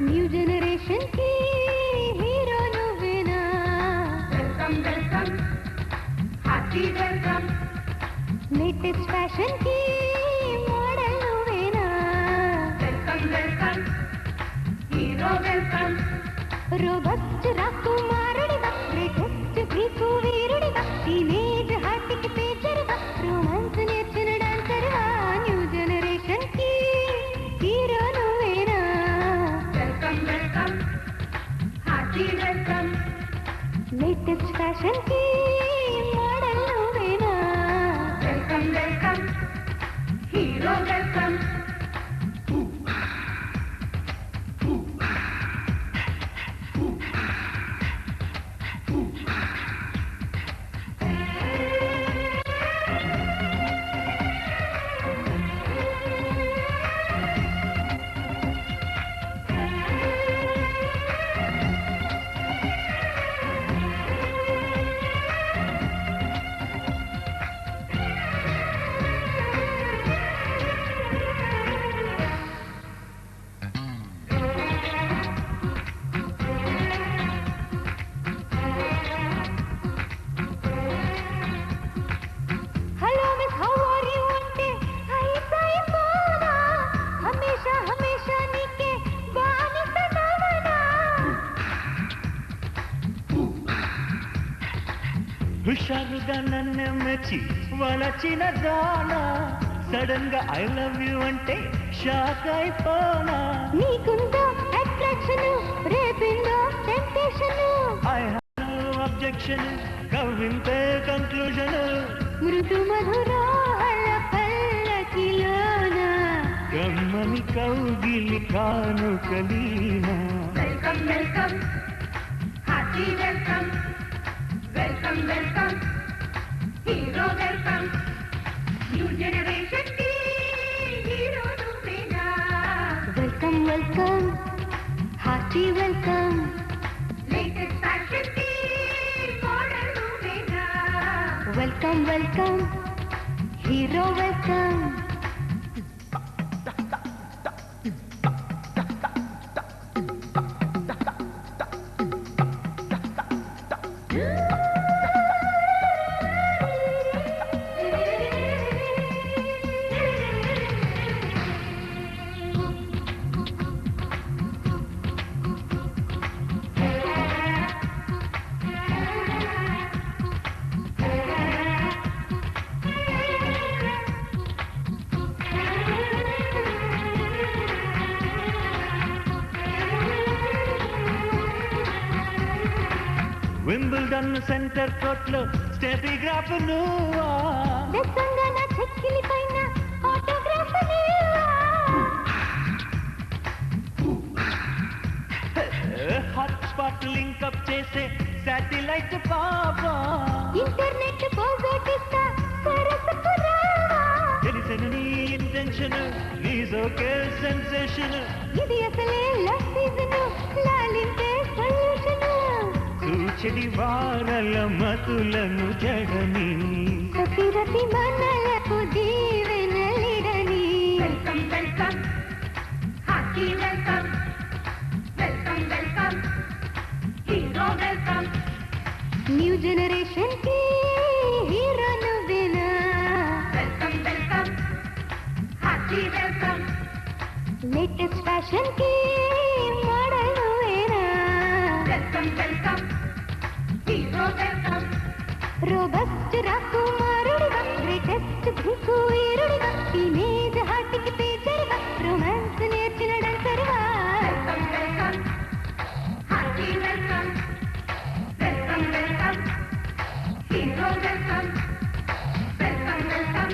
New generation కి hero నువ్వేనా welcome welcome hearty welcome latest fashion కి మోడల్ నువ్వేనా welcome welcome hero welcome robust రాకుమారుడివా లేటెస్ట్ గ్రీకు వీరుడివా టీనేజ్ హార్ట్కి పేచరువా రొమాన్స్ నేర్చిన డాన్సర్వా న్యూ జనరేషన్ కి హీరో నువ్వేనా welcome welcome hearty welcome latest fashion కి మోడల్ నువ్వేనా వెల్కమ్ వెల్కమ్ హీరో వెల్కమ్ హుషారుగా నన్ను మెచ్చి వలచిన దానా సడన్ గా ఐ లవ్ యూ అంటే షాక్ అయిపోనా నీకుందో అట్రాక్షన్ రేపిందో temptation I have no objection కవింతే కంక్లూజన్ మృదు మధురాల పల్లకిలోన కమ్మని కౌగిలి కానుకలీనా welcome welcome hearty welcome welcome welcome hero welcome new generation కి హీరో నువ్వేనా welcome welcome hearty welcome latest fashion కి మోడల్ నువ్వేనా welcome welcome hero welcome Wimbledon centre court లో స్టెపిగ్రాఫ్ నువ్వా తెలంగాణ చెక్కిలి పైన autograph hot spot link up చేసే శాటిలైట్ పాపా ఇంటర్నెట్ పోగొట్టిస్తా సరసకు రావా తెలిసిన నీ ఇంటెన్షన్ ఈజ్ ఓకే సెన్సేషన్ ఇది అసలే లవ్ సీజన్ లాలింటే సొల్యూషన్ సూచడి వారల మతులను జడని సతిరతి మనలకు దీవెనలిడని welcome welcome hearty welcome welcome welcome hero welcome new generation కి హీరో నువ్వేనా welcome welcome hearty welcome latest fashion కి మోడల్ నువ్వేనా welcome welcome hero welcome robust రాకుమారుడివా లేటెస్ట్ గ్రీకు వీరుడివా టీనేజ్ హార్ట్కి పేచరువా రొమాన్స్ నేర్చిన డాన్సర్వా welcome welcome hearty welcome welcome welcome hero welcome welcome welcome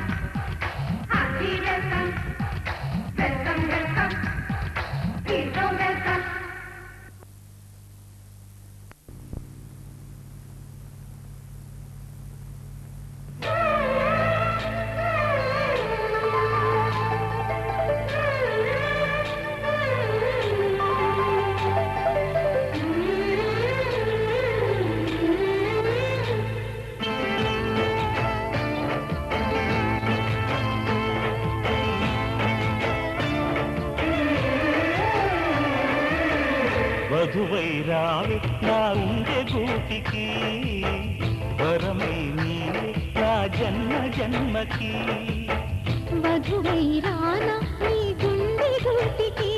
hearty welcome welcome welcome hero welcome వధువై రావి నా ఉండే గూటికి వరమై నీవే నా జన్మ జన్మకి వధువై రానా నీ గుండె గూటికి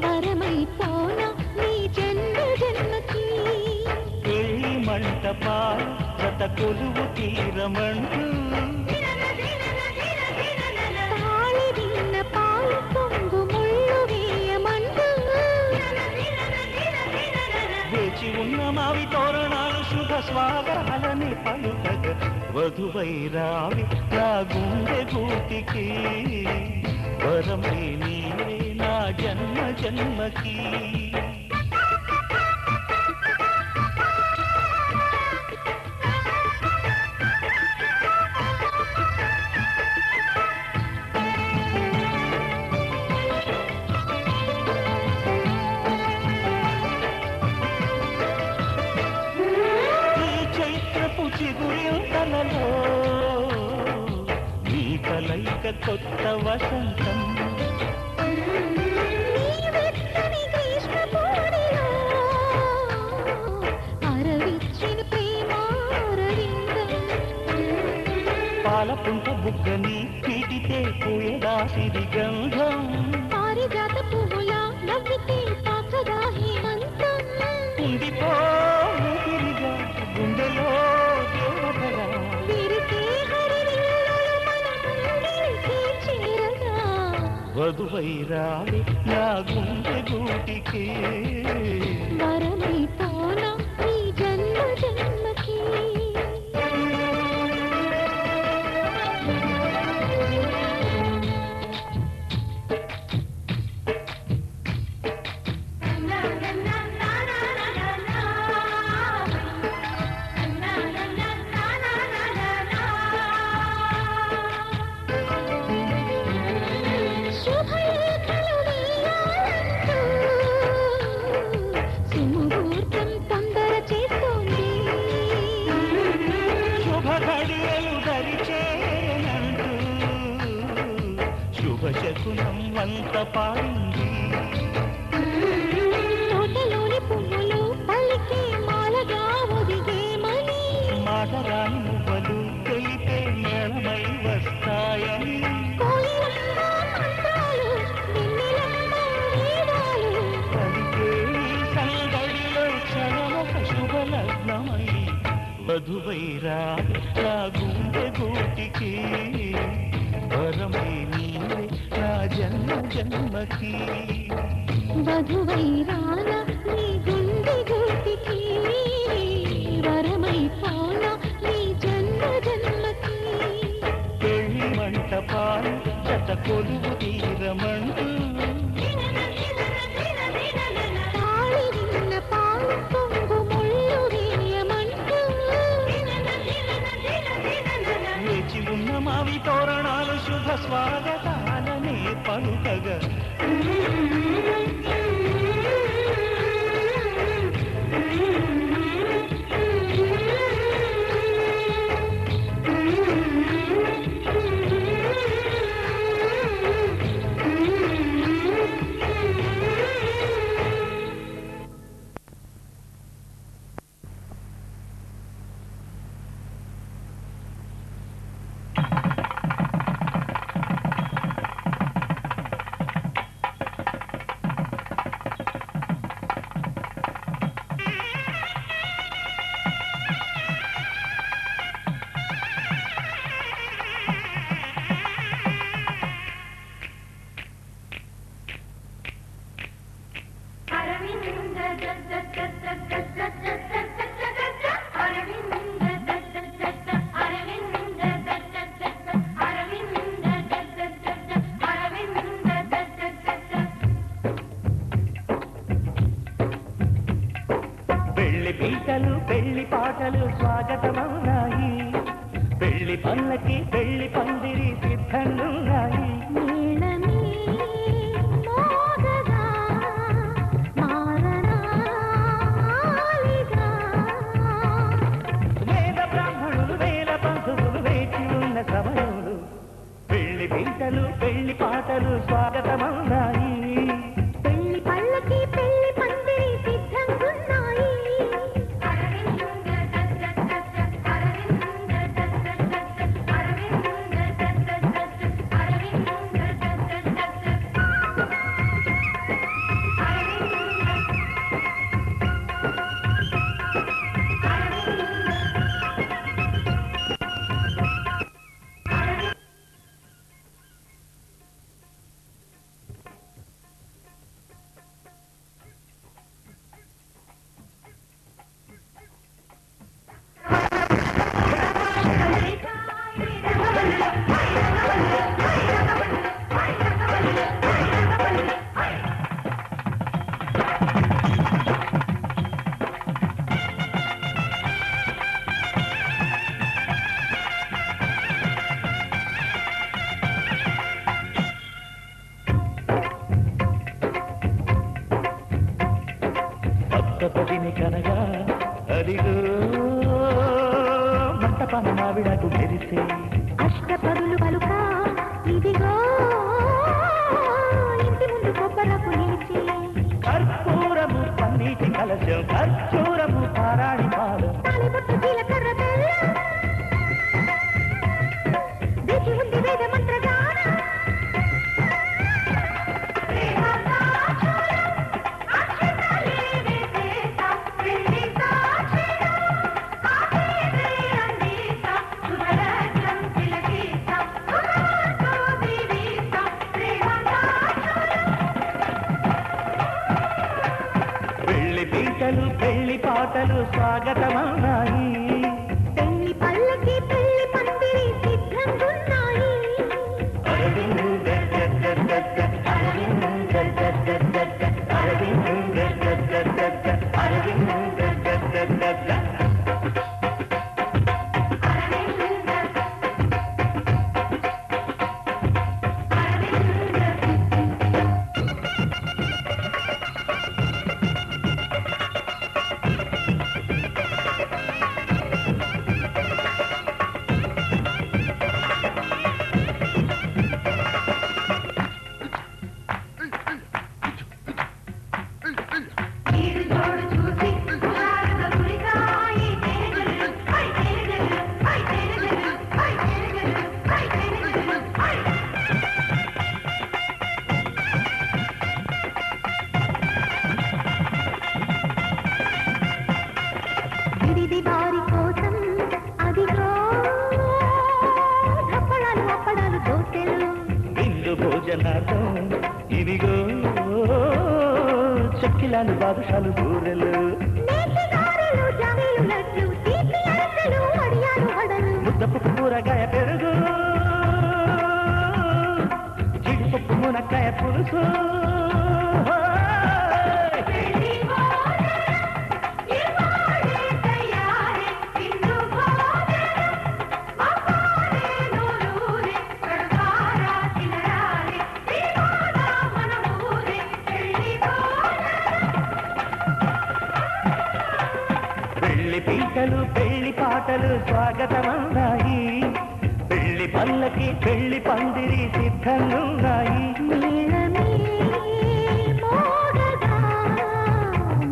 వరమై పోనా నీ జన్మ జన్మకి పెళ్లి మంటపాలు జత కొలువు తీరమంటూ తాళి విన్న పాలు పొంగు ముళ్ళు వేయమంటూ వేచి ఉన్న మావి తోరణాలు శుభ స్వాగతాలని పలుకగ వధువై రావి నా గుండె గూటికి వరమై నీవే నా జన్మ జన్మకి చిగురింతలలో నీ కలయిక కొత్త వసంతం పాలపుంట బుగ్గని పీటితే పూయదాసిరి గంధం పారిజాత పువ్వులా నవ్వితే పాకదా హేమంతం ఉండిపో ఊపిరిగా గుండెలో దేవతరా విరిసే హరివిల్లులు మన ముంగిలికి చేరగా వధువై రావి నా గుండె గూటికి వరమై పోనా నీ జన్మ జన్మకి సుముహూర్తం తొందర చేస్తోంది శుభ ఘడియలు దరిచేనంటూ శుభ శకునం వంత పాడింది తోటలోని పువ్వులు పలికే మాలగా ఒదిగేమని మాటరాని మువ్వలు తెలిపే మేళమై వస్తాయని కోయిలమ్మ మంత్రాలు వెన్నెలమ్మ వేదాలు పలికే సందడిలో క్షణమొక శుభ లగ్నమై వధువై రావి నా గుండె గూటికి వరమై నీవే నా జన్మ జన్మకి వధువై రానా నీ గుండె గూటికి వరమై పోనా నీ జన్మ జన్మకి పెళ్లి మంటపాలు జత కొలువు తీరమంటూ తాళి విన్న పాలు పొంగు ముళ్ళు వేయమంటూ వేచి ఉన్న మావి తోరణాలు శుభ స్వాగతాలనే పలుకగా పెళ్లి పీటలు పెళ్లి పాటలు స్వాగతమవునాయి పెళ్లి పల్లకి పెళ్లి పందిరి సిద్ధంగున్నాయి నీలమే మోగగా మారణాలిగా వేద బ్రాహ్మణులు వేల పంతులు వేచి ఉన్న సమయములు పెళ్లి పీటలు పెళ్లి పాటలు స్వాగతమవునాయి పెళ్లి పల్లకి పెళ్లి పందిరి పశుపతిని కనగా అదిగో మంటపాన మావిడకు మెరిసే అష్టపదులు పలుక ఇదిగో ఇంటి ముందు కొబ్బరకు నిలిచి కర్పూరము పన్నీటి కలశం ఖర్జూరము పారాణి పాలు తాలిబొట్టు జీలకర్ర బెల్లం వేచి ఉంది వేద మంత్రగాన పెళ్లి పీటలు పెళ్లి పాటలు స్వాగతమన్నాయి పెళ్లి పల్లకి పెళ్లి పందిరి సిద్ధంగున్నాయి అరవిందు గగ్గగ్గగ్గగ్గ, అరవిందు గగ్గగ్గగ్గగ్గ, అరవిందు గగ్గగ్గగ్గగ్గ, అరవిందు గగ్గగ్గగ్గగ్గ. విడిది వారి కోసం అదిగో అప్పడాలు అప్పడాలు దోసెలు విందు భోజనార్థం ఇవిగో చక్కిలాలు బాదుషాలు బూరెలు నేతి గారెలు జామీలు లడ్లు తీపి అరిసెలు వడియాలు వడలు ముద్దపప్పు కూరగాయ పెరుగు జీడిపప్పు మునక్కాయ పులుసు పెళ్లి పీటలు పెళ్లి పాటలు స్వాగతమన్నాయి పెళ్లి పల్లకి పెళ్లి పందిరి సిద్ధంగున్నాయి మేళమే మోగగా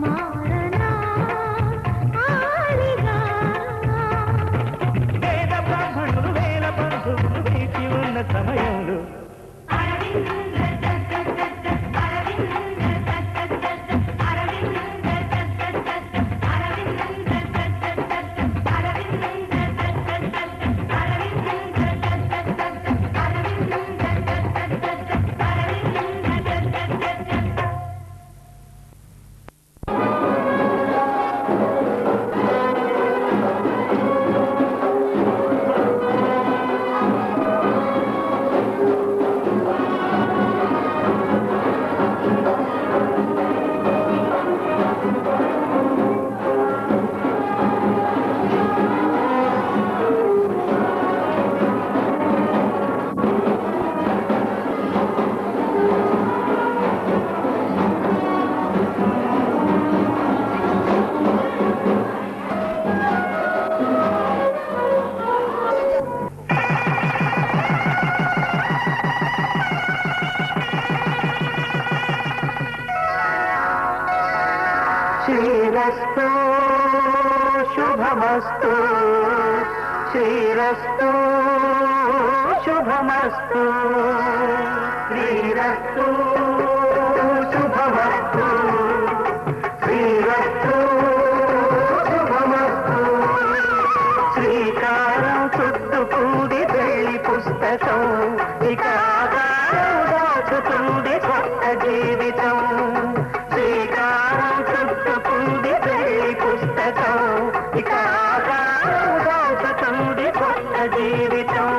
మారనా ఆలిగా వేద బ్రాహ్మణులు వేల బంధువులు వేచి ఉన్న సమయంలో శ్రీరస్తు శుభమస్తు శ్రీరస్తు శుభమస్తు శ్రీరస్తు శుభమస్తు శ్రీరస్తు శుభమస్తు శ్రీకారం చుట్టుకూడి పెళ్లి పుస్తకం ఇక దాచుతుంది కొత్త జీవితం శ్రీకారం చుట్టుకుంది పెళ్లి పుస్తకం ఇక దాచుతుంది కొత్త జీవితం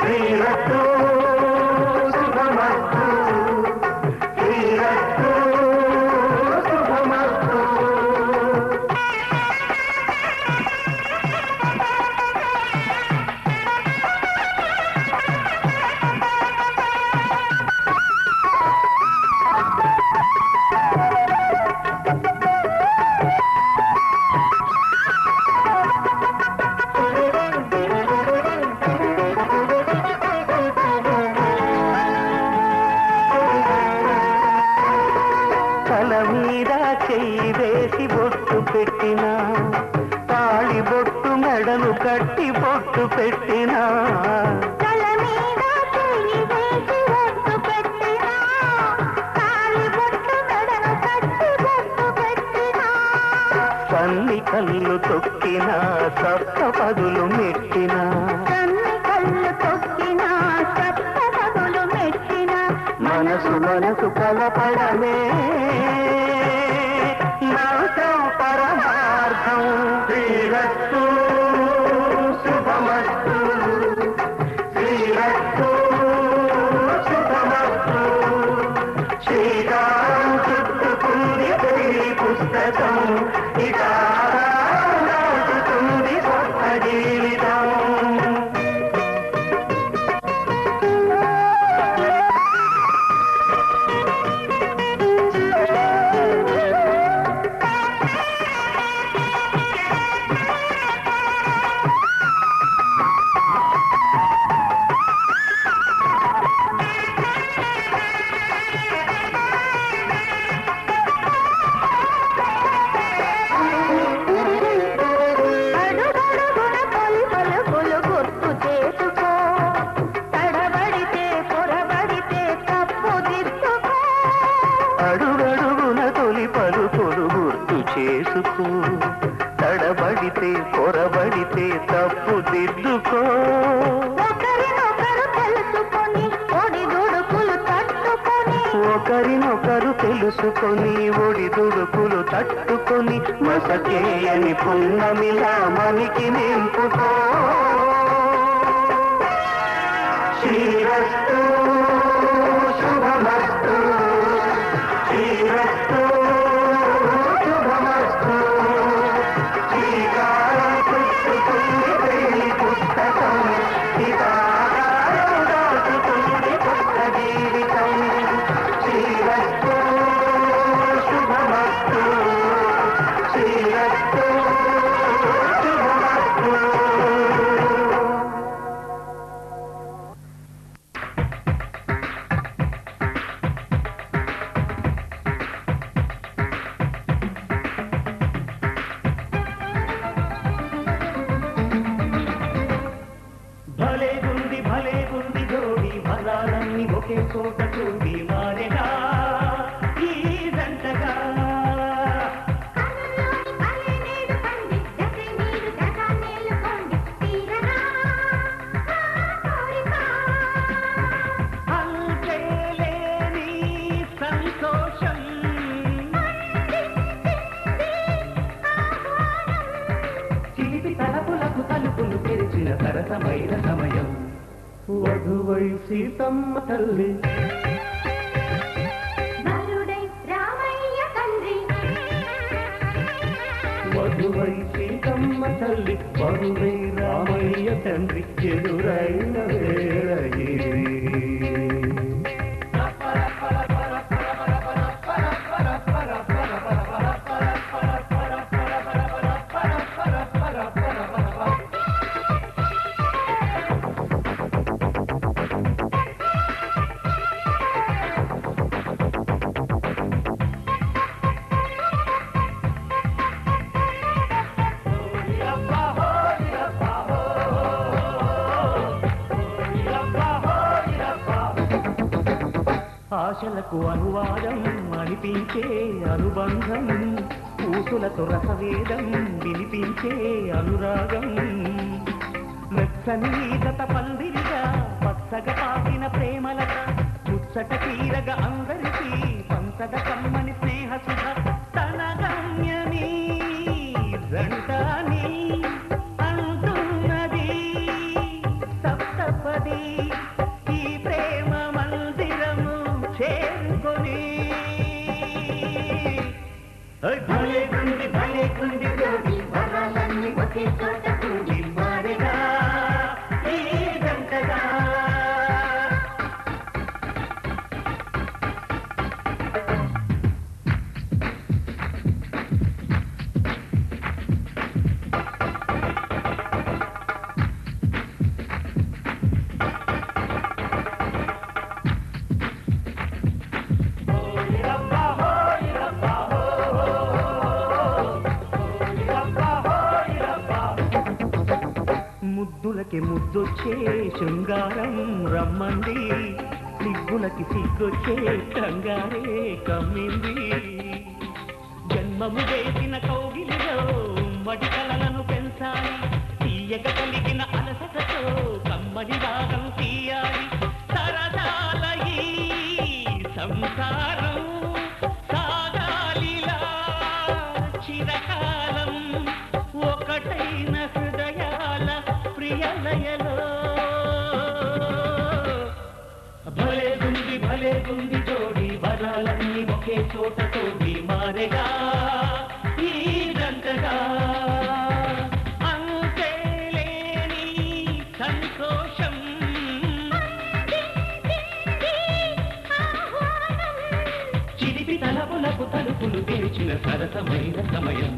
శ్రీరస్తు శుభమస్తు చేసి బొట్టు పెట్టినా తాళి బొట్టు మెడను కట్టి బొట్టు పెట్టినా తల మీద చెయ్యి వేసి బొట్టు పెట్టినా తాళి బొట్టు మెడను కట్టి బొట్టు పెట్టినా సన్ని కళ్ళు తొక్కినా సప్త పదులు మెట్టినా సన్ని కళ్ళు తొక్కినా సప్త పదులు మెట్టినా మనసు మనసు కలపడమే నాశం పరమార్థం శ్రీరస్తు శుభమస్తు శ్రీరస్తు శుభమస్తు శ్రీకారం చుట్టుకుంది పెళ్లి పుస్తకం ఇక దాటుతుంది కొత్త జీవితం అడుగడుగున తొలి పలుకులు గుర్తు చేసుకో తడబడితే పొరబడితే తప్పు దిద్దుకో ఒకరినొకరు తెలుసుకొని ఒడిదుడుకులు తట్టుకొని ఒకరినొకరు తెలుసుకొని ఒడిదుడుకులు తట్టుకొని మసకేయని పున్నమిలా మనకి నింపుకో శ్రీరస్తు శుభమస్తు శ్రీరస్తు శుభమస్తు శ్రీకారం చుట్టుకుంది పెళ్లి పుస్తకం సీతాకారం దాటుతుంది కొత్త జీవితం శ్రీరస్తు శుభమస్తు శ్రీరస్తు శుభమస్తు భలే గుంది జోడి బలాలన్నీ ఒకే చోట చూడి మారెగా ఈ జంటగా అంతేలేని సంతోషం చిలిపి తలపులకు తలుపులు తెరిచిన సరసమైన సమయం వధువై సీతమ్మ తల్లి వధువై సీతమ్మ తల్లి వధువై రామయ్య తండ్రి ఎదురైన వేళ ఇది. ఆశలకు అనువాదం అనిపించే అనుబంధం పూసులతో రసవేదం వినిపించే అనురాగం మెచ్చని గత పందిరిగా పచ్చగా పాకిన ప్రేమలత ముచ్చట తీరగా అందరికీ పంచగ కమ్మని స్నేహ సుధ తన గమ్యని జంటని అంటున్నది సప్తపది ఈ ప్రేమ మందిరము చేరుకొని భలే గుంది జోడి వరాలన్నీ ఒకే చోట కూడి మారెగా ఈ జంటగా ముద్దులకి ముద్దొచ్చే శృంగారం రమ్మంది, సిగ్గులకి సిగ్గొచ్చే కంగారే కమ్మింది. జన్మము వేసిన కౌగిలిలో మడి కలలను పెంచాలి, తీయక కలిగిన అలసటతో కమ్మని రాగం తీయాలి. సరదాల ఈ సంసారం సాగాలిలా చిరకాలం, ఒకటైన హృదయాల ప్రియలయలో. భలే గుంది జోడి, వరాలన్నీ ఒకే చోట తోడి మారెగా ఈ దంతగా. అంతే లేని సంతోషం, చిలిపి తలపులకు తలుపులు తెరిచిన సరసమైన సమయం.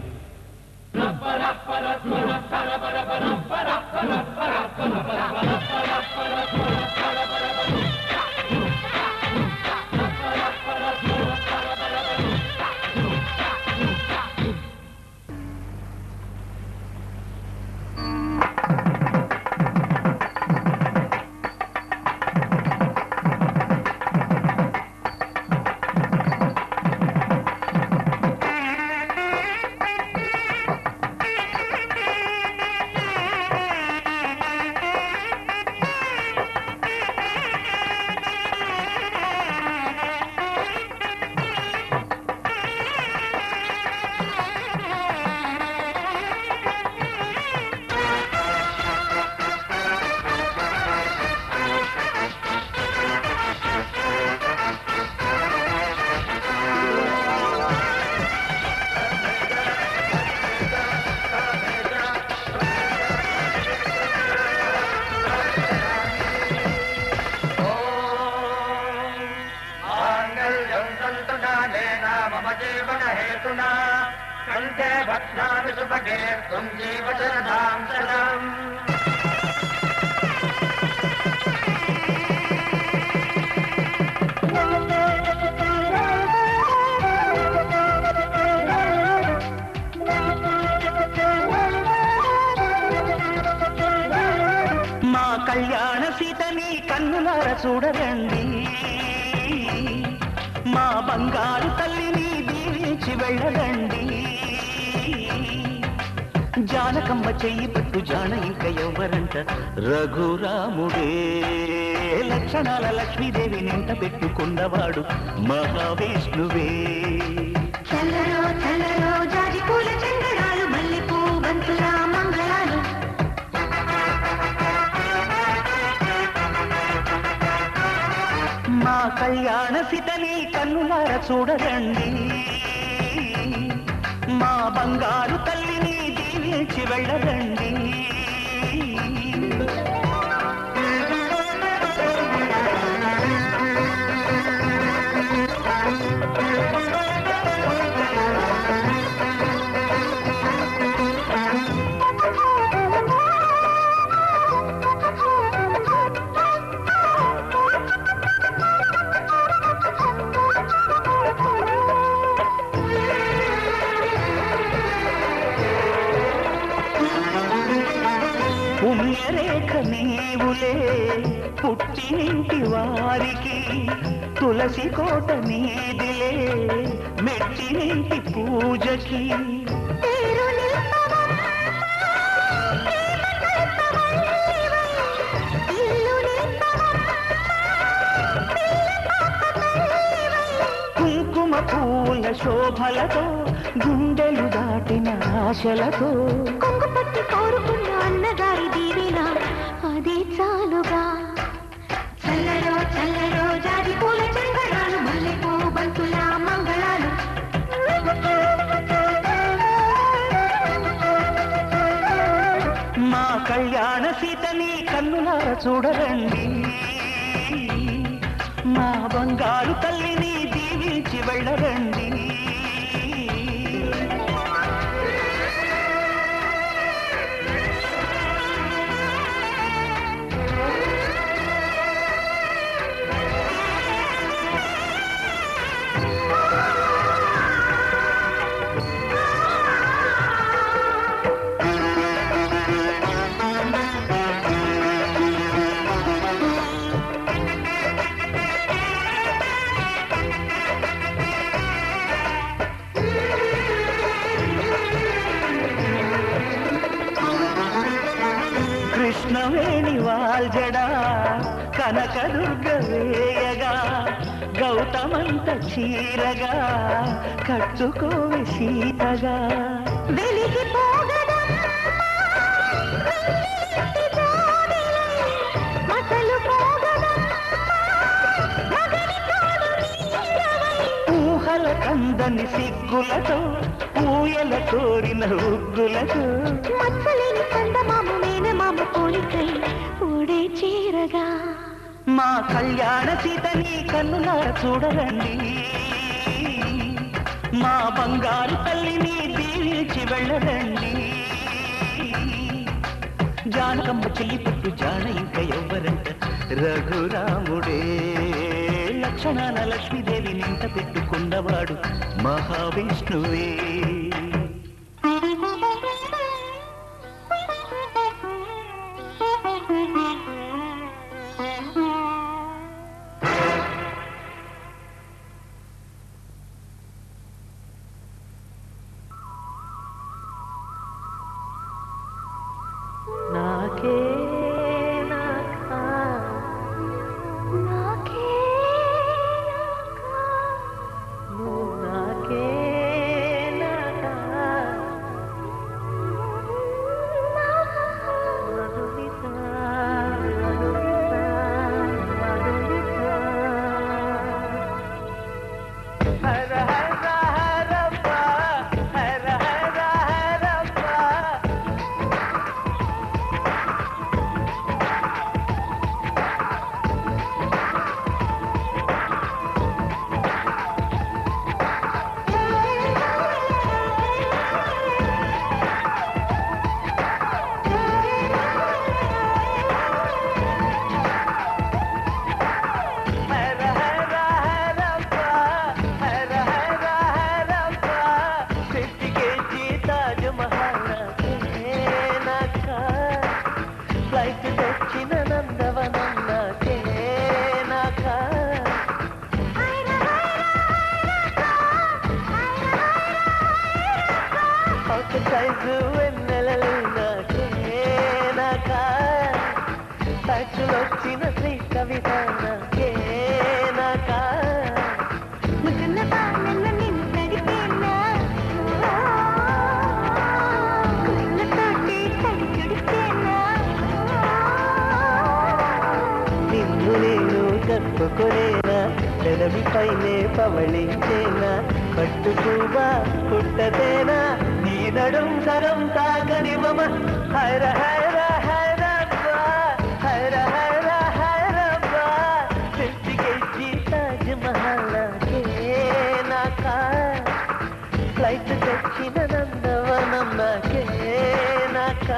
కంటే భక్ష్యామి సుభగే త్వం జీవశరదాం శతం. మా కళ్యాణ సీతని కన్నులార చూడరండి, మా బంగారు తల్లిని దీవించి వెళ్ళరండి. జానకమ్మ చెయ్యి పట్టు జాన ఇంక ఎవ్వరంట, రఘురాముడే లక్షణాల లక్ష్మీదేవి నింట పెట్టుకున్నవాడు మహావిష్ణువే. చల్లరో చల్లరో జాజి పూల చందనాలు, మల్లెపూ బంతుల మంగళాలు. మా కళ్యాణ సీతని కన్నులార చూడరండి, మా బంగారు తల్లిని దీవించి వెళ్ళరండి. పుణ్యరేఖ నీవులే పుట్టినింటి వారికి, తులసి కోట నీదిలే మెట్టినింటి పూజకి. కుంకుమ పూల శోభలతో గుండెలు దాటిన ఆశలతో, కొంగు పట్టి కోరుకున్న అన్నగారి దీవెన అదే చాలుగా. చల్లరో చల్లరో జాజి పూల చందనాలు, మల్లెపూ బంతుల మంగళాలు. మా కళ్యాణ సీతని కన్నులార చూడరండి, మా బంగారు తల్లిని దీవించి వెళ్ళరండి. జడా కనకదుర్గ వేయగా గౌతమంత చీరగా కట్టుకోవి సీతగా వెలిగి ఊహల కందని సిగ్గులతో ఊయల కోరిన ఉగ్గులతో మచ్చలేని చందమామ మేనమామ పోలికై ఊడే చీరగా మా కళ్యాణ సీతని కన్నులార చూడరండి మా బంగారు తల్లిని దీవించి వెళ్ళరండి జానకమ్మ చెల్లి పుట్టు జాన ఇంకా ఎవ్వరంట రఘురాముడే లక్షణాల లక్ష్మీదేవి నింట పెట్టుకున్నవాడు మహావిష్ణువే నాకే నాకా నాకే నువ్వు నాకే నాకా మధురిత మధురిత మధురిత హర హర హరప్ప హర హర హరప్ప హర హర హరప్ప హర హర హరప్ప 50 kg తాజ్ మహల్ నాక ఫ్లైట్ తెచ్చిన నందవనం నాకే నాక ఒక సైజు వెన్నెలలు నాకే నాక టచ్లొచ్చిన శ్రీ కవిత నాకే నాక ముసన్న పాలన నిన్ను తడిపేనా కుళ్ళతోటి తడి చుడిచేనా నిన్ను నేను కప్పుకొనేనా పెదవిపైనే పవళించేనా పట్టుకువా పుట్టదేనా నీ నడుం సరం తాకనివ్వమ హర హర హరప్ప హర హర హరప్ప 50 kg తాజ్ మహల్ నాకే నాక ఫ్లైట్ తెచ్చిన నందవనం నాకే నాక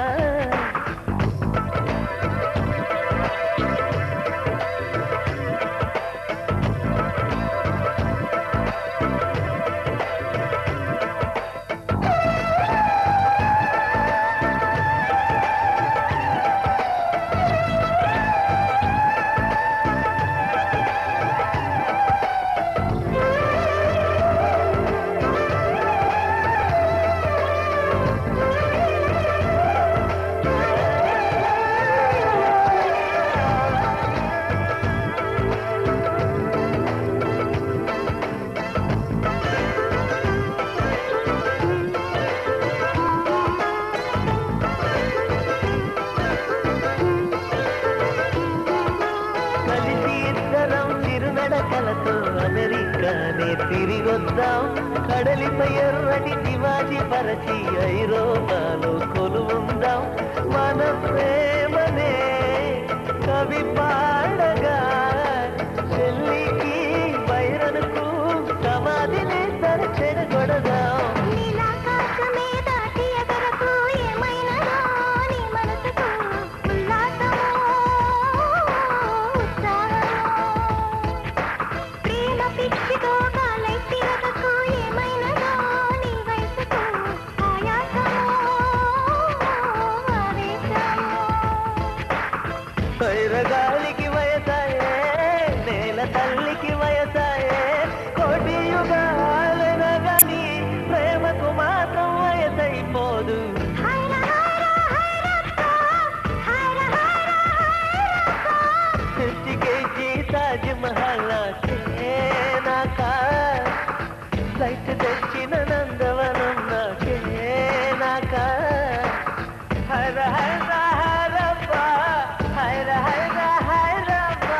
కలిసి ఇద్దరం తిరునడకలతో అమెరికానే తిరిగొద్దాం కడలిపై ఎర్రటి శివాజీ పరచి ఐరోపాలో కొలువుందాం మన ప్రేమనే కవి పాడగా చెల్లికి వైరనుకు సమాధిని చెడగొడదాం నీలాకాశమే దాటి ఎగరకు ఏమైనదో నీ మనసుకు ఉల్లాసమో ఉత్సాహమో ప్రేమ పిచ్చితో కాలై తిరగకు ఏమైనదో నీ వయసుకు ఆయాసమో ఆవేశమో వైరగాలికి వయసాయే నేల తల్లికి వయసాయే కోటి యుగాలనగాని ఫ్లైట్ తెచ్చిన నందవనం నాకే నాక హర హర హరప్ప హర హర హరప్ప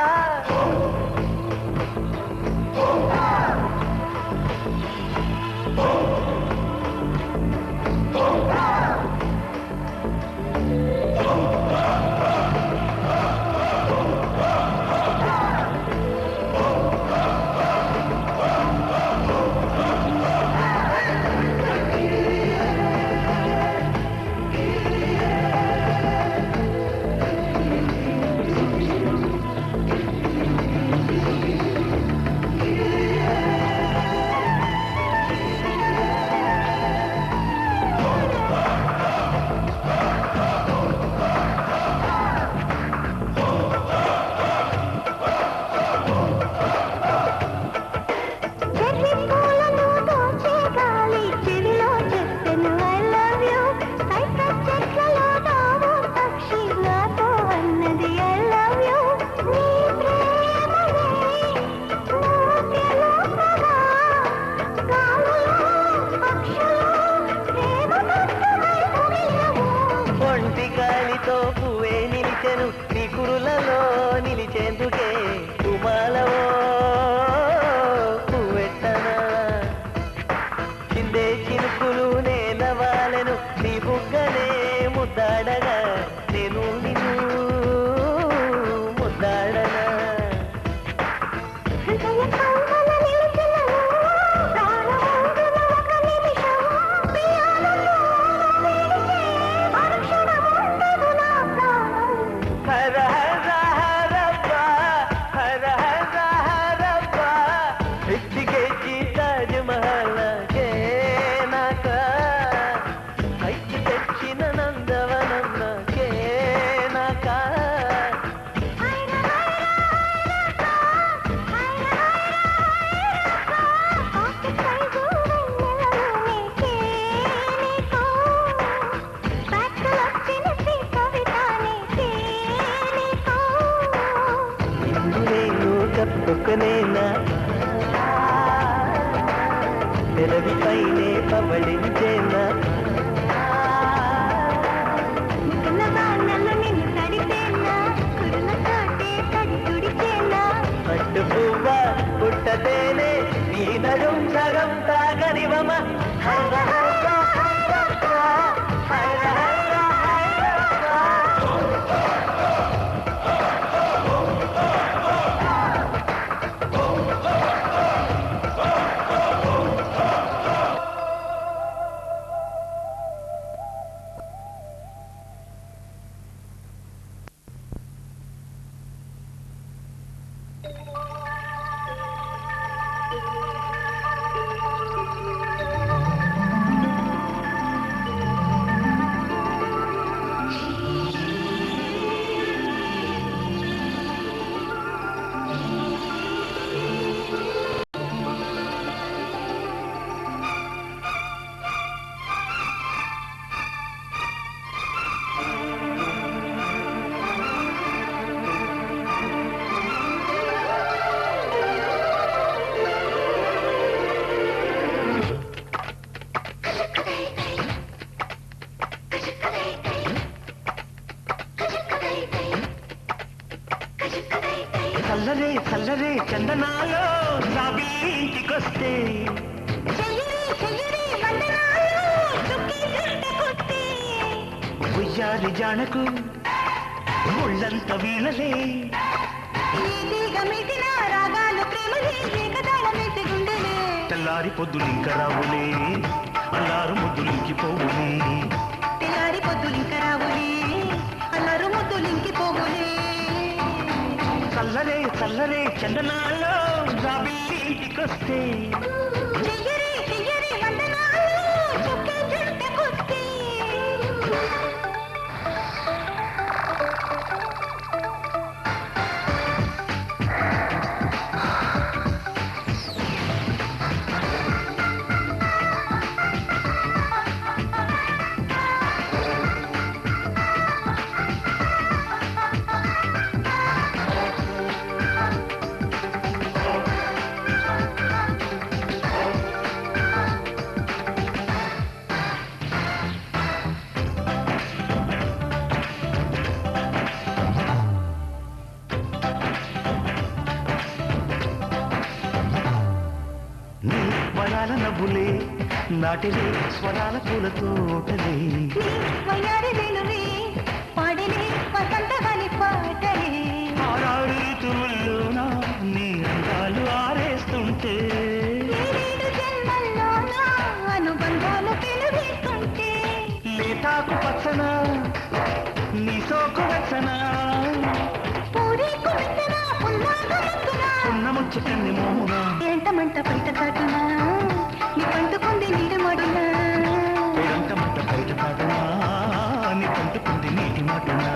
చెర్రీ పూలను దోచే గాలి చెవిలో చెప్పెను I love you. సైకస్ చెట్లలో దాము పక్షి నాతో అన్నది I love you. నీ ప్రేమనే నాట్యలోకగా గాలులు పక్షులు ప్రేమ ముద్దమై ముగియవు. ఒంటి గాలితో పువ్వే నిలిచెను నీ కురులలో నిలిచేందుకే కుమాలవో పువ్వెట్టనా చిందే చినుకులు నేలవాలెను నీ బుగ్గనే ముద్దాడగా నేను నిన్ను ముద్దాడనా హృదయ కౌగల నిలిచెను ప్రాణమందున ఒక నిమిషం ప్రియాలలో వేడికే మరుక్షణముండదు నా ప్రాణం. హర హర హరప్ప హర హర హరప్ప ఎత్తికెచ్చి తాజ్ మహల్ నాకే నాక హైకి తెచ్చిన నందవనం నాకే నాక హైర హైర హైరప్ప పాకెట్ సైజు వెన్నెలలో నీకే నీకు బ్యాక్కులొచ్చిన శ్రీ కవిత నీకే నీకు నిన్ను నేను కప్పుకునేనా తెరవిపైనే పవళించేనా ముక్కున బాణాలు నిన్ను తడిపేనా కురులతోటే తడి తుడిచేనా పట్టు పువ్వ పుట్టతేనే నీ నడుం సగం తాగనివమ హర హర హరప్ప హర హర హరప్ప చల్లరే చల్లరే చందనాలో జాబిల్లి ఇంటికొస్తే చెయ్యరి చెయ్యరి వందనాలు చుక్కి చుట్టే కుట్టి ఉయ్యాలి జానకు ముళ్ళంత వీణలే నీటిగా మిటిన రాగాలు ప్రేమలే ఏకతాళమేసి గుండెలే తెల్లారి పొద్దులింక రావులే అల్లారు ముద్దులింకి పోవులే తెల్లారి పొద్దులింక రావులే అల్లరు ముద్దులింకి పోవులే చల్లరే చల్లరే చందనాలో జాబిల్లి ఇంటికొస్తే చెయ్యరి చెయ్యరి వందనాలు చుక్కి చుట్టే కుట్టి నవ్వులే నాటిలే స్వరాల పూల తోటలే వయ్యారి వేణువే పాడిలే వసంతగాలి పాటలే ఆరాడు ఋతువుల్లోనా నీ అందాలు ఆరేస్తుంటే ఏడేడు జన్మల్లోన అనుబంధాలు పెనువేస్తుంటే లేతాకు పచ్చన నీ సోకు వచ్చన పూరీకు మెత్తన పున్నాక మత్తున ఉన్న ముచ్చు కన్ని మోమున ఏంటమంట బయట కాటునా నీ పండుకుంది నీరు మడునా పేరంట మంట బయట కాదునా నీ పంటుకుంది నీటి మాటునా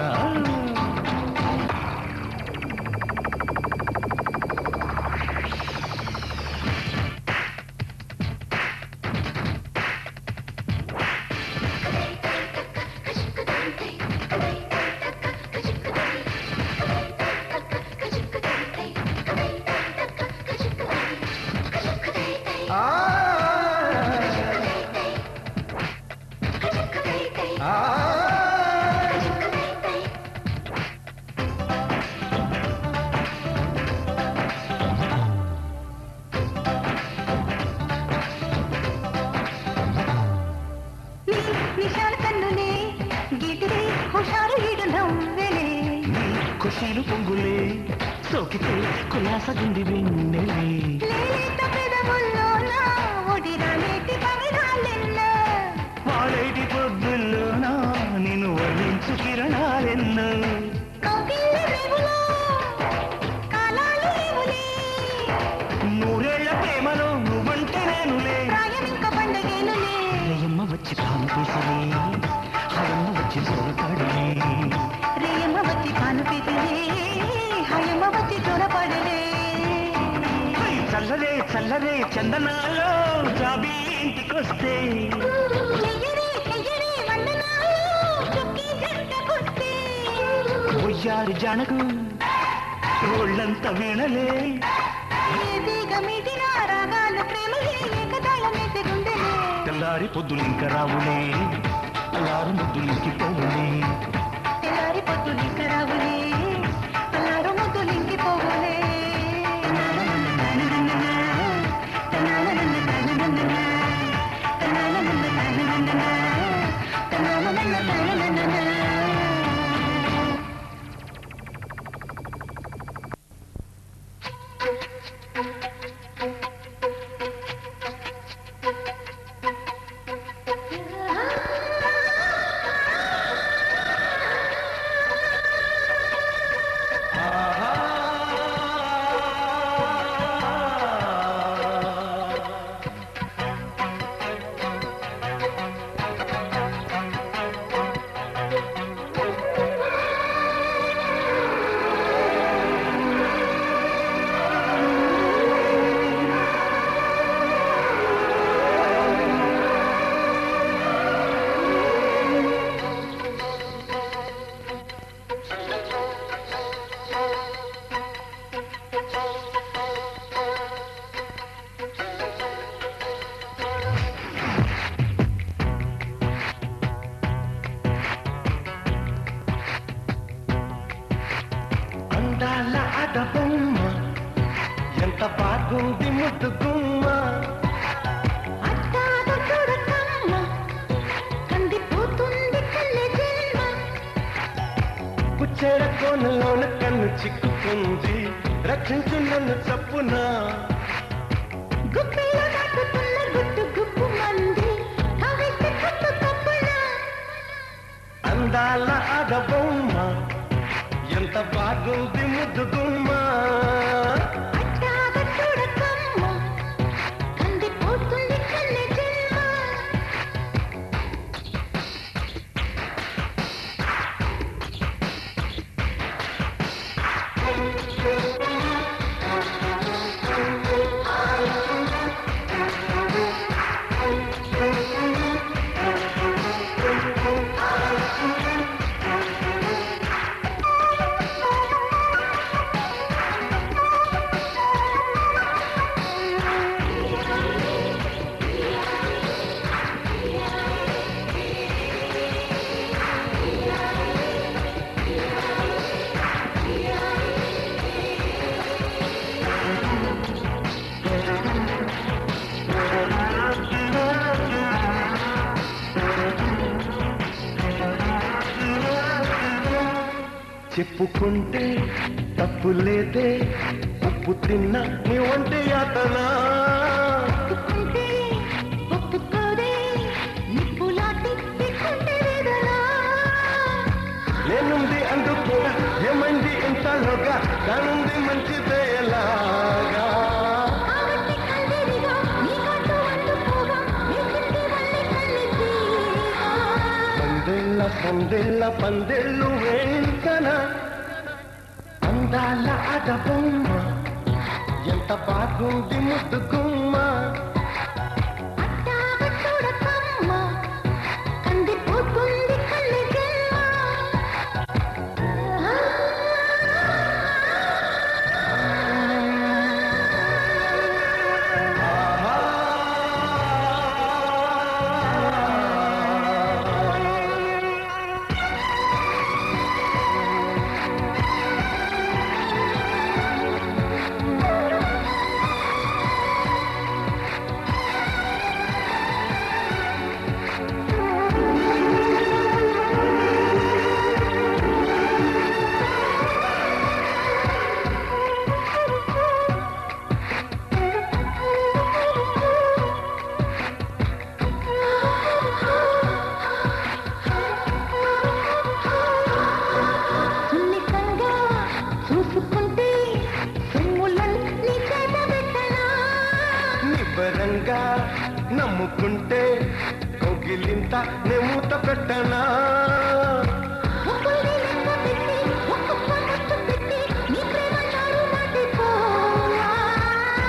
నిశాల కన్నులే గీటిలే హుషారు ఈడు నవ్వెలే నీ ఖుషీలు పొంగులే సోకితే కులాస గుండి వెన్నెలే లేత పెదవుల్లోన ఒడిరానేటి పవిరాలెన్నో వాడేటి పొద్దుల్లోనా నిన్ను వర్ణించు కిరణాలెన్నో కౌగిళ్ళ రేవులో కాలాలు లేవులే నూరేళ్ల ప్రేమలో నువ్వంటే నేనులే ప్రాయం ఇంక పండగేనులే రేయమ్మ వచ్చి కాను తీసలే హయమ్మ వచ్చి సోలపాడులే రేయమ్మ వచ్చి కాను పెదిలే హయమ్మ వచ్చి చొరపడలే చల్లరే చల్లరే చందనాలో జాబీ ఇంటికొస్తే చెయ్యరే చెయ్యరే వందనాలు చుక్కీ జంటకొస్తే ఒయ్యారి జానకు రోళ్ళంత వీణలే ఏదిగా మీటిన రాగాలు ప్రేమలే ఏకతాళమేసి గుండెలే తెల్లారి పొద్దులింక రావులే అల్లారు ముద్దులింకి పోవులే తెల్లారి పొద్దులింక రావులే అల్లారు ముద్దులింకి పోవులే అందాల అడబొమ్మ ఎంత బాగుంది ముద్దు గుమ్మ అట్టాదు చూడకమ్మ కందిపోతుంది కన్నె జన్మ పుచ్చెడ కోనలోన కన్ను చిక్కుకుంది రక్షించు నన్ను చప్పున గుప్పిలో దాటుతున్న గుట్టు గుప్పు మంది కవిస్తే కట్టు తప్పున అందాల అడబొమ్మ ఎంత బాగుంది ముద్దు గుమ్మ అట్టాదు చూడకమ్మ కందిపోతుంది కన్నె జన్మ చెప్పుకుంటే తప్పు లేదే ఉప్పు తిన్న నీ వంటి యాతనా ఒప్పుకుంటే ఒప్పుకోదే నిప్పులాంటి తిక్కుంటే వేదనా నేనుంది అందుకోగా ఏమంది ఇంతలోగా దానుంది మంచిదే ఎలాగా కాబట్టి కందిరిగా నీ కట్టు అందుకోగా వేసింది వల్లి కళ్ళితీగా పందేళ్ళ సందేళ్ళ పందేళ్ళు వెంటన అందాల అడబొమ్మ ఎంత బాగుంది ముద్దు గుమ్మ అట్టాగ చూడకమ్మ కందిపోతుంది కళ్ళెగెమ్మ సున్నితంగా చూసుకుంటే సొమ్ములను నీ చేత పెట్టనా నిబ్బరంగా నమ్ముకుంటే కోగిలింత నెమూత పెట్టనా ఒక్కల్ని లెక్క పెట్టి ఒక్కొక్క ఖర్చు పెట్టి నీ ప్రేమ నాడు నాటిపోవా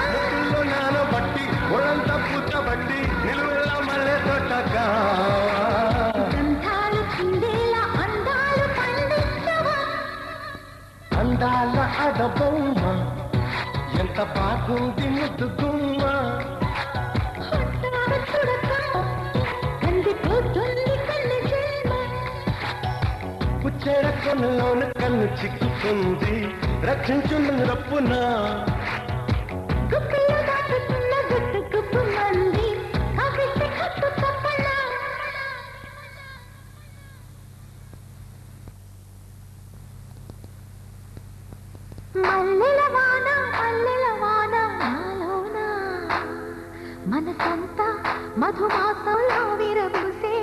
ముక్కుల్లో నానబట్టి ఒళ్ళంతా పూచబట్టి నిలువెల్ల మల్లె తోటగా గంధాలు చిందేలా అందాలు పండించవా అందాల అడబొమ్మ ఎంత బాగుంది ముద్దు గుమ్మ అట్టాగ చూడకమ్మ కందిపోతుంది కళ్ళెగెమ్మ పుచ్చేడ కొనలోన కన్ను చిక్కుకుంది రక్షించు రప్పున గుప్పిలో దాటుతున్న గుట్టు గుప్పు మంది కవిస్తే కట్టు తప్పనా మల్లెల వాన నాలోన మనసంతా మధుమాసంలో విరబూసే